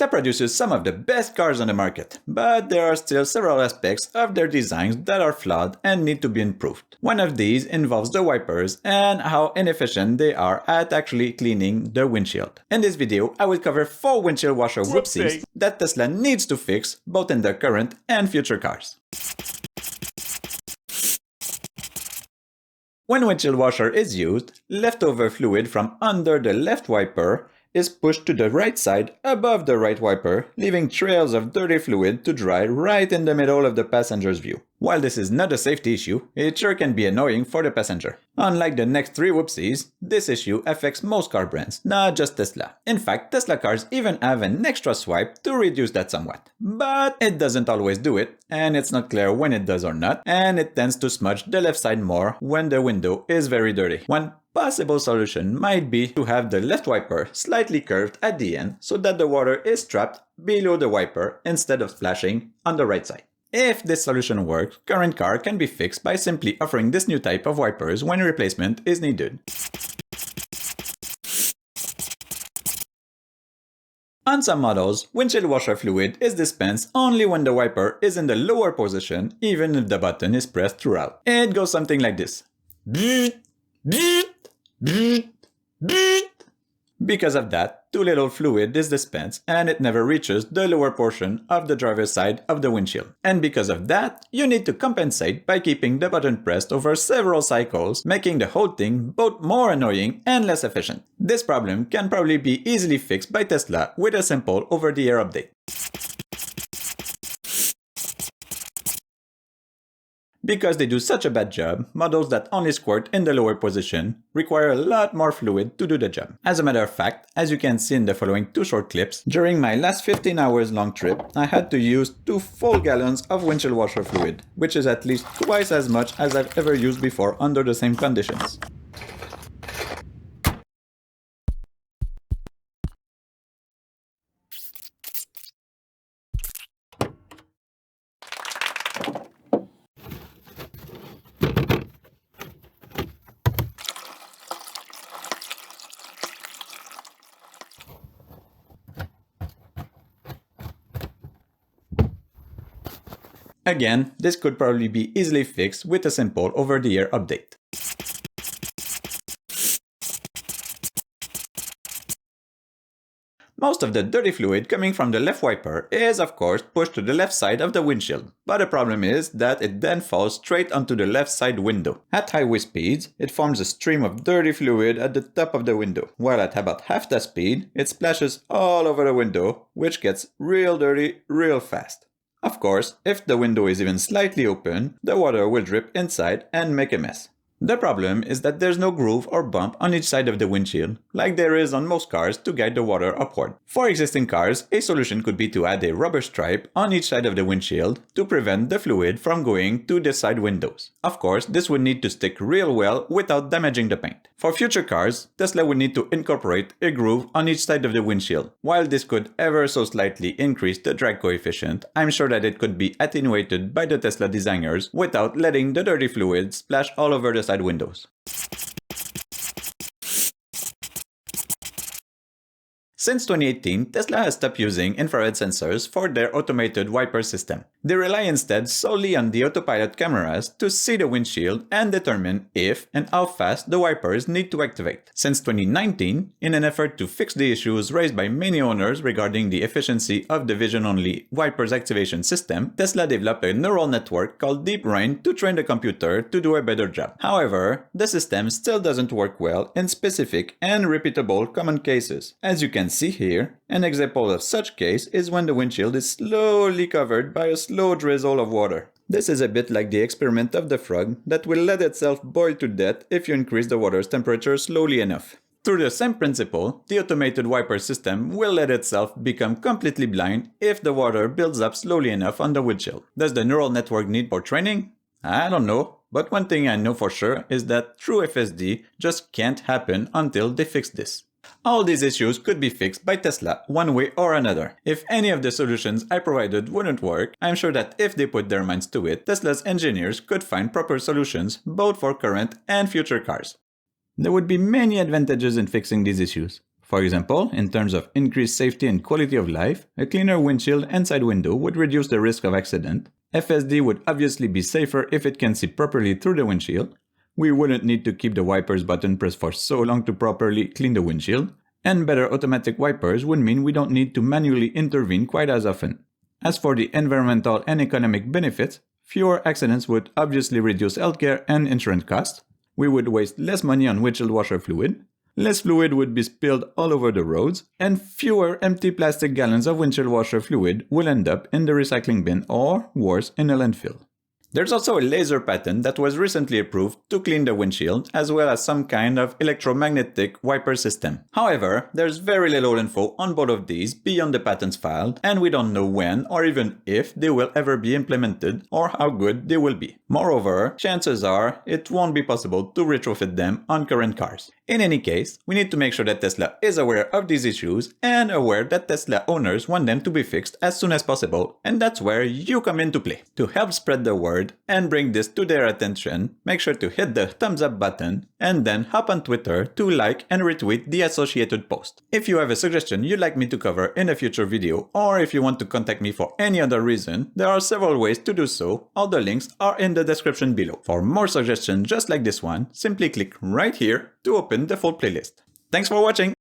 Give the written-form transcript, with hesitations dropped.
Tesla produces some of the best cars on the market, but there are still several aspects of their designs that are flawed and need to be improved. One of these involves the wipers and how inefficient they are at actually cleaning the windshield. In this video, I will cover 4 windshield washer whoopsies that Tesla needs to fix both in their current and future cars. When windshield washer is used, leftover fluid from under the left wiper is pushed to the right side above the right wiper, leaving trails of dirty fluid to dry right in the middle of the passenger's view. While this is not a safety issue, it sure can be annoying for the passenger. Unlike the next 3 whoopsies, this issue affects most car brands, not just Tesla. In fact, Tesla cars even have an extra swipe to reduce that somewhat. But it doesn't always do it, and it's not clear when it does or not, and it tends to smudge the left side more when the window is very dirty. One possible solution might be to have the left wiper slightly curved at the end so that the water is trapped below the wiper instead of splashing on the right side. If this solution works, current car can be fixed by simply offering this new type of wipers when replacement is needed. On some models, windshield washer fluid is dispensed only when the wiper is in the lower position, even if the button is pressed throughout. It goes something like this. Because of that, too little fluid is dispensed and it never reaches the lower portion of the driver's side of the windshield. And because of that, you need to compensate by keeping the button pressed over several cycles, making the whole thing both more annoying and less efficient. This problem can probably be easily fixed by Tesla with a simple over-the-air update. Because they do such a bad job, models that only squirt in the lower position require a lot more fluid to do the job. As a matter of fact, as you can see in the following 2 short clips, during my last 15 hours long trip, I had to use 2 full gallons of windshield washer fluid, which is at least twice as much as I've ever used before under the same conditions. Again, this could probably be easily fixed with a simple over-the-air update. Most of the dirty fluid coming from the left wiper is of course pushed to the left side of the windshield, but the problem is that it then falls straight onto the left side window. At highway speeds, it forms a stream of dirty fluid at the top of the window, while at about half that speed, it splashes all over the window, which gets real dirty real fast. Of course, if the window is even slightly open, the water will drip inside and make a mess. The problem is that there's no groove or bump on each side of the windshield, like there is on most cars to guide the water upward. For existing cars, a solution could be to add a rubber stripe on each side of the windshield to prevent the fluid from going to the side windows. Of course, this would need to stick real well without damaging the paint. For future cars, Tesla would need to incorporate a groove on each side of the windshield. While this could ever so slightly increase the drag coefficient, I'm sure that it could be attenuated by the Tesla designers without letting the dirty fluid splash all over the side windows. Since 2018, Tesla has stopped using infrared sensors for their automated wiper system. They rely instead solely on the autopilot cameras to see the windshield and determine if and how fast the wipers need to activate. Since 2019, in an effort to fix the issues raised by many owners regarding the efficiency of the vision-only wipers activation system, Tesla developed a neural network called Deep Brain to train the computer to do a better job. However, the system still doesn't work well in specific and repeatable common cases. As you can see here, an example of such case is when the windshield is slowly covered by a slow drizzle of water. This is a bit like the experiment of the frog that will let itself boil to death if you increase the water's temperature slowly enough. Through the same principle, the automated wiper system will let itself become completely blind if the water builds up slowly enough on the windshield. Does the neural network need more training? I don't know, but one thing I know for sure is that true FSD just can't happen until they fix this. All these issues could be fixed by Tesla one way or another. If any of the solutions I provided wouldn't work, I'm sure that if they put their minds to it, Tesla's engineers could find proper solutions both for current and future cars. There would be many advantages in fixing these issues. For example, in terms of increased safety and quality of life, a cleaner windshield and side window would reduce the risk of accident. FSD would obviously be safer if it can see properly through the windshield. We wouldn't need to keep the wipers button pressed for so long to properly clean the windshield. And better automatic wipers would mean we don't need to manually intervene quite as often. As for the environmental and economic benefits, fewer accidents would obviously reduce healthcare and insurance costs. We would waste less money on windshield washer fluid. Less fluid would be spilled all over the roads, and fewer empty plastic gallons of windshield washer fluid will end up in the recycling bin or, worse, in a landfill. There's also a laser patent that was recently approved to clean the windshield, as well as some kind of electromagnetic wiper system. However, there's very little info on both of these beyond the patents filed, and we don't know when or even if they will ever be implemented or how good they will be. Moreover, chances are it won't be possible to retrofit them on current cars. In any case, we need to make sure that Tesla is aware of these issues and aware that Tesla owners want them to be fixed as soon as possible, and that's where you come into play. To help spread the word and bring this to their attention, make sure to hit the thumbs up button and then hop on Twitter to like and retweet the associated post. If you have a suggestion you'd like me to cover in a future video, or if you want to contact me for any other reason, there are several ways to do so. All the links are in the description below. For more suggestions just like this one, simply click right here to open the full playlist. Thanks for watching!